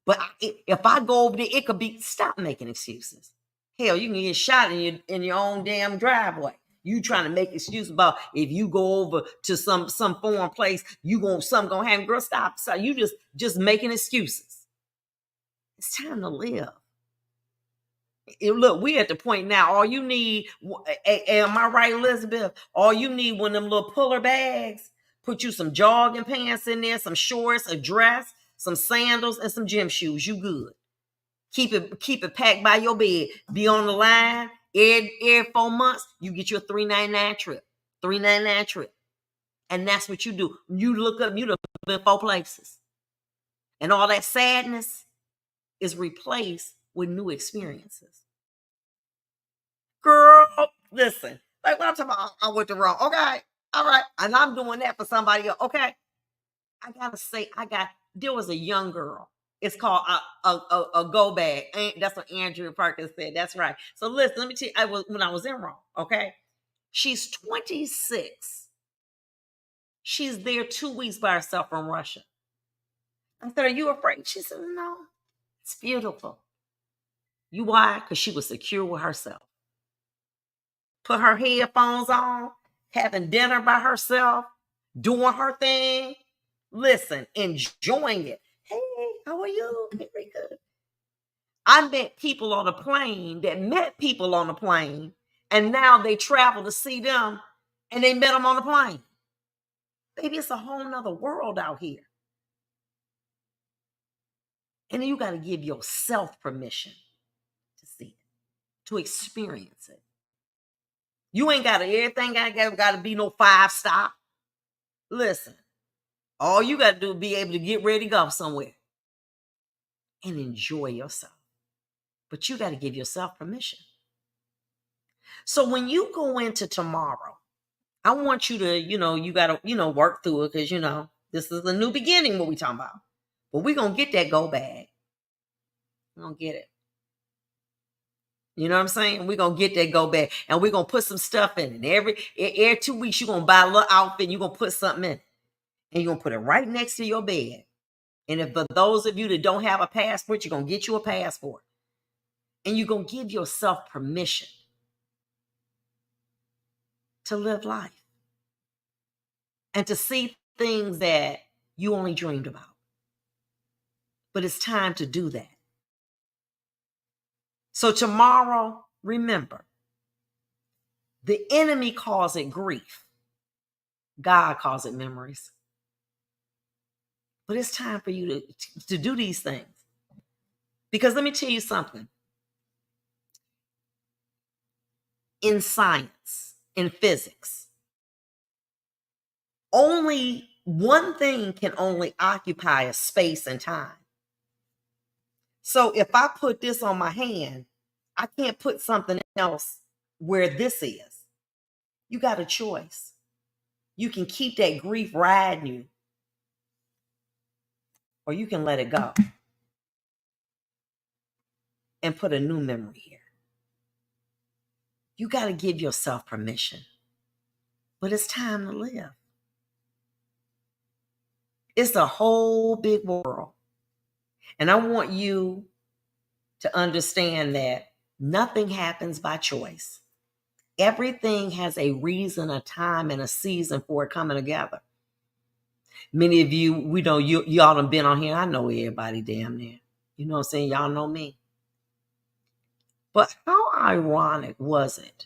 But if I go over there, it could be, stop making excuses. Hell, you can get shot in your own damn driveway. You trying to make excuses about if you go over to some foreign place, something gonna happen. Girl, stop. So you just making excuses. It's time to live. Look, we at the point now. All you need, am I right, Elizabeth? All you need one of them little puller bags. Put you some jogging pants in there, some shorts, a dress, some sandals, and some gym shoes. You good. Keep it packed by your bed. Be on the line. Every 4 months, you get your $399 trip. $399 trip. And that's what you do. You look up, you look in 4 places. And all that sadness is replaced with new experiences. Girl, listen. Like what I'm talking about, I went to wrong. Okay. All right. And I'm doing that for somebody else. Okay. I gotta say, there was a young girl. It's called a go bag. That's what Andrea Parker said. That's right. So listen, let me tell you, when I was in Rome, okay? She's 26. She's there 2 weeks by herself from Russia. I said, are you afraid? She said, no, it's beautiful. You why? Because she was secure with herself. Put her headphones on, having dinner by herself, doing her thing. Listen, enjoying it. Hey, how are you? Very good. I met people on a plane that met people on the plane, and now they travel to see them, and they met them on the plane. Baby, it's a whole nother world out here. And then you got to give yourself permission to see it, to experience it. You ain't got to, everything got to be no 5-star. Listen, all you got to do is be able to get ready to go somewhere and enjoy yourself. But you got to give yourself permission. So when you go into tomorrow, I want you to, you got to, work through it because, this is a new beginning, what we talking about. But we're going to get that go bag. We're going to get it. You know what I'm saying? We're going to get that go bag. And we're going to put some stuff in it. Every 2 weeks, you're going to buy a little outfit and you're going to put something in it. And you're going to put it right next to your bed. And if for those of you that don't have a passport, you're going to get you a passport. And you're going to give yourself permission to live life. And to see things that you only dreamed about. But it's time to do that. So tomorrow, remember, the enemy calls it grief. God calls it memories. But it's time for you to do these things. Because let me tell you something. In science, in physics, only one thing can only occupy a space and time. So if I put this on my hand, I can't put something else where this is. You got a choice. You can keep that grief riding you, or you can let it go and put a new memory here. You got to give yourself permission. But it's time to live. It's a whole big world. And I want you to understand that nothing happens by choice. Everything has a reason, a time, and a season for it coming together. Many of you, we know y'all done been on here. I know everybody damn near. You know what I'm saying? Y'all know me. But how ironic was it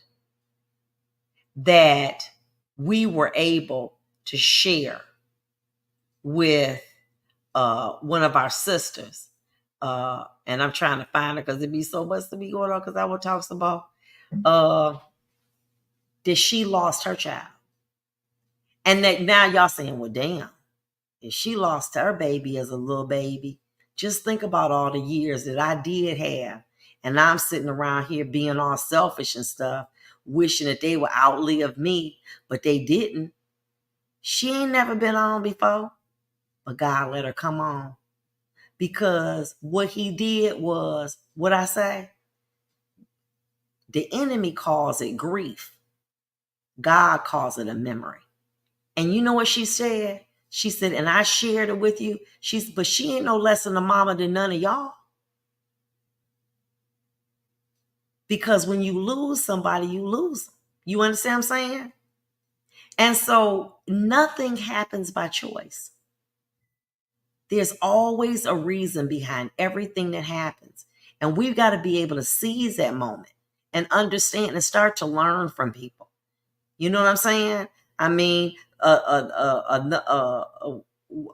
that we were able to share with one of our sisters? And I'm trying to find her because it'd be so much to be going on because I will talk about that she lost her child. And that now y'all saying, well, damn, if she lost her baby as a little baby, just think about all the years that I did have. And I'm sitting around here being all selfish and stuff, wishing that they would outlive me, but they didn't. She ain't never been on before, but God let her come on. Because what he did was, what I say? The enemy calls it grief. God calls it a memory. And you know what she said? She said, and I shared it with you. But she ain't no less than a mama than none of y'all. Because when you lose somebody, you lose them. You understand what I'm saying? And so nothing happens by choice. There's always a reason behind everything that happens. And we've got to be able to seize that moment and understand and start to learn from people. You know what I'm saying? I mean,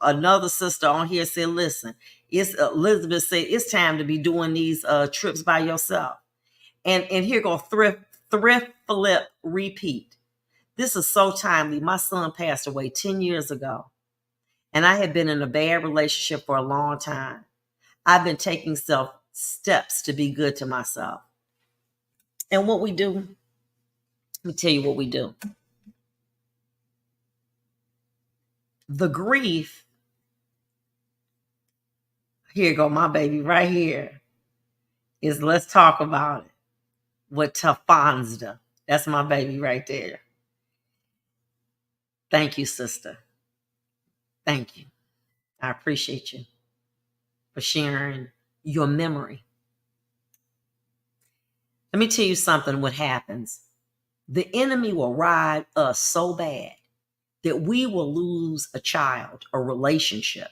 another sister on here said, listen, Elizabeth said, it's time to be doing these trips by yourself. And here go thrift flip repeat. This is so timely. My son passed away 10 years ago. And I had been in a bad relationship for a long time. I've been taking steps to be good to myself. And what we do, let me tell you what we do. The grief, here go my baby right here, is let's talk about it. With Tafanzda. That's my baby right there. Thank you, sister. Thank you. I appreciate you. for sharing your memory. Let me tell you something what happens. The enemy will ride us so bad that we will lose a child, a relationship,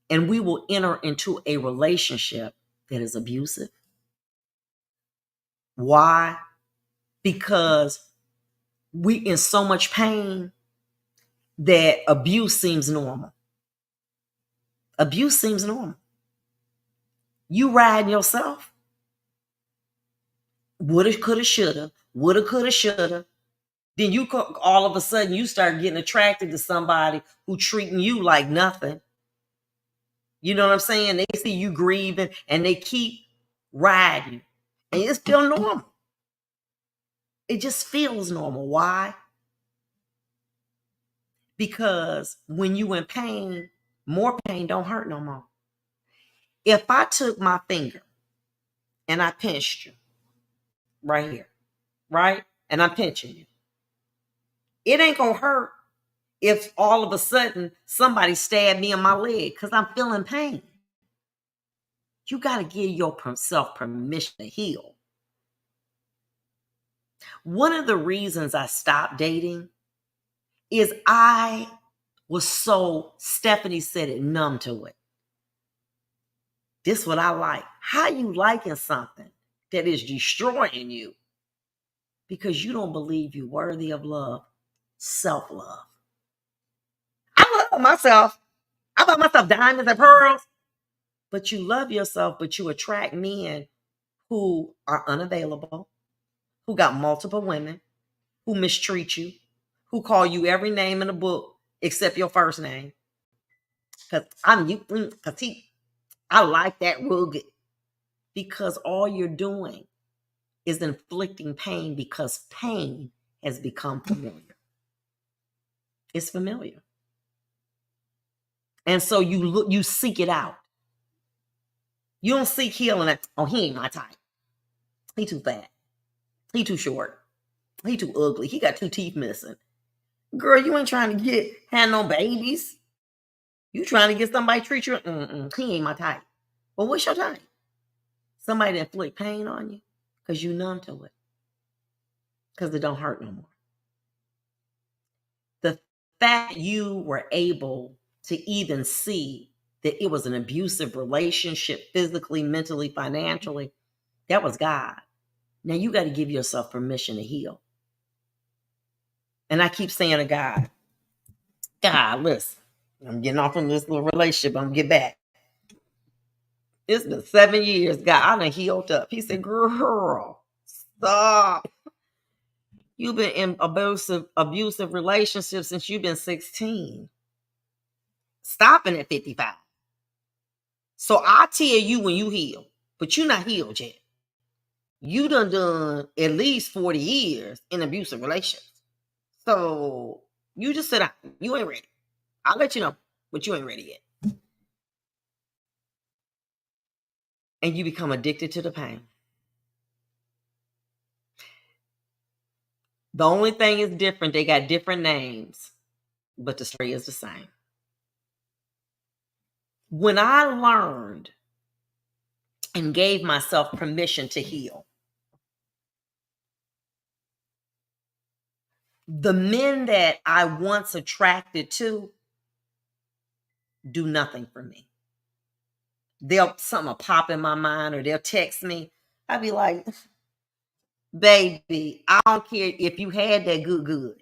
and we will enter into a relationship that is abusive. Why? Because we in so much pain that abuse seems normal. Abuse seems normal. You riding yourself. Woulda, coulda, shoulda. Woulda, coulda, shoulda. Then all of a sudden you start getting attracted to somebody who treating you like nothing. You know what I'm saying? They see you grieving and they keep riding. And it's still normal. It just feels normal. Why? Because when you in pain, more pain don't hurt no more. If I took my finger and I pinched you right here, right? And I'm pinching you. It ain't gonna hurt if all of a sudden somebody stabbed me in my leg because I'm feeling pain. You got to give yourself permission to heal. One of the reasons I stopped dating is I was so, Stephanie said it, numb to it. This is what I like. How you liking something that is destroying you because you don't believe you're worthy of love, self-love. I love myself. I buy myself diamonds and pearls. But you love yourself, but you attract men who are unavailable, who got multiple women, who mistreat you, who call you every name in the book except your first name. Because I'm you, because I like that rugged. Because all you're doing is inflicting pain because pain has become familiar. It's familiar. And so you seek it out. You don't seek healing. Oh, he ain't my type. He too fat. He too short. He too ugly. He got 2 teeth missing. Girl, you ain't trying to have no babies. You trying to get somebody to treat you. He ain't my type. Well, what's your type? Somebody that inflict pain on you because you numb to it. Because it don't hurt no more. The fact you were able to even see that it was an abusive relationship, physically, mentally, financially, that was God. Now you got to give yourself permission to heal. And I keep saying to God, listen, I'm getting off from this little relationship. I'm going to get back. It's been 7 years. God, I done healed up. He said, girl, stop. You've been in abusive relationships since you've been 16. Stopping at 55. So I'll tell you when you heal, but you're not healed yet. You done at least 40 years in abusive relationships. So you just sit down. You ain't ready. I'll let you know, but you ain't ready yet. And you become addicted to the pain. The only thing is different, they got different names, but the story is the same. When I learned and gave myself permission to heal, the men that I once attracted to do nothing for me. Something will pop in my mind or they'll text me. I'd be like, baby, I don't care if you had that good.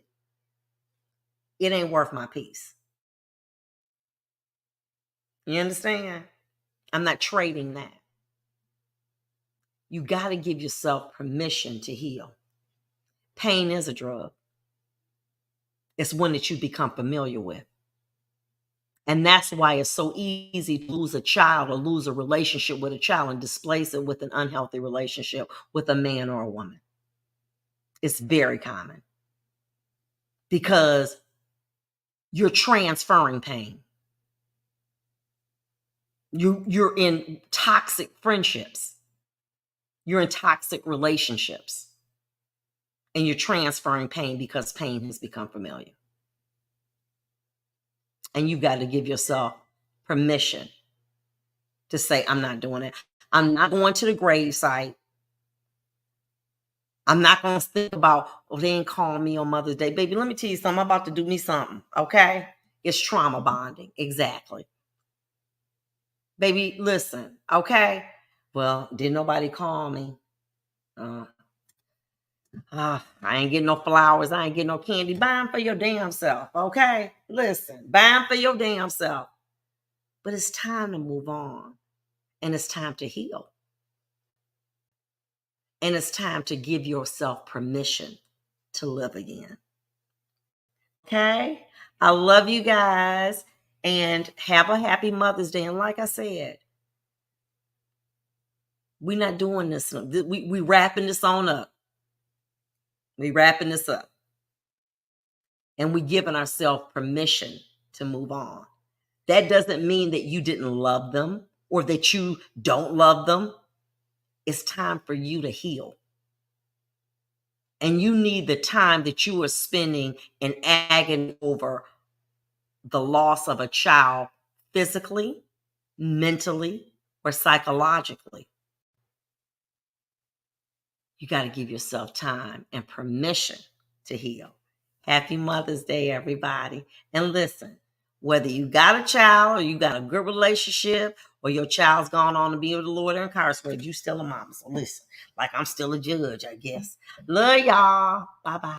It ain't worth my peace. You understand? I'm not trading that. You got to give yourself permission to heal. Pain is a drug. It's one that you become familiar with. And that's why it's so easy to lose a child or lose a relationship with a child and displace it with an unhealthy relationship with a man or a woman. It's very common because you're transferring pain. You're in toxic friendships. You're in toxic relationships. And you're transferring pain because pain has become familiar. And you've got to give yourself permission to say, I'm not doing it. I'm not going to the grave site. I'm not going to think about, oh, they ain't calling me on Mother's Day. Baby, let me tell you something. I'm about to do me something, okay? It's trauma bonding. Exactly. Baby, listen, okay? Well, didn't nobody call me. I ain't getting no flowers. I ain't getting no candy. Buy them for your damn self, okay? Listen, buy them for your damn self. But it's time to move on. And it's time to heal. And it's time to give yourself permission to live again. Okay? I love you guys. And have a happy Mother's Day. And like I said, we're not doing this. We wrapping this on up. We wrapping this up. And we giving ourselves permission to move on. That doesn't mean that you didn't love them or that you don't love them. It's time for you to heal. And you need the time that you are spending in agony over the loss of a child physically, mentally, or psychologically. You got to give yourself time and permission to heal. Happy Mother's Day, everybody. And listen, whether you got a child or you got a good relationship or your child's gone on to be with the Lord or incarcerated, you still a mama. So listen, like I'm still a judge, I guess. Love y'all. Bye-bye.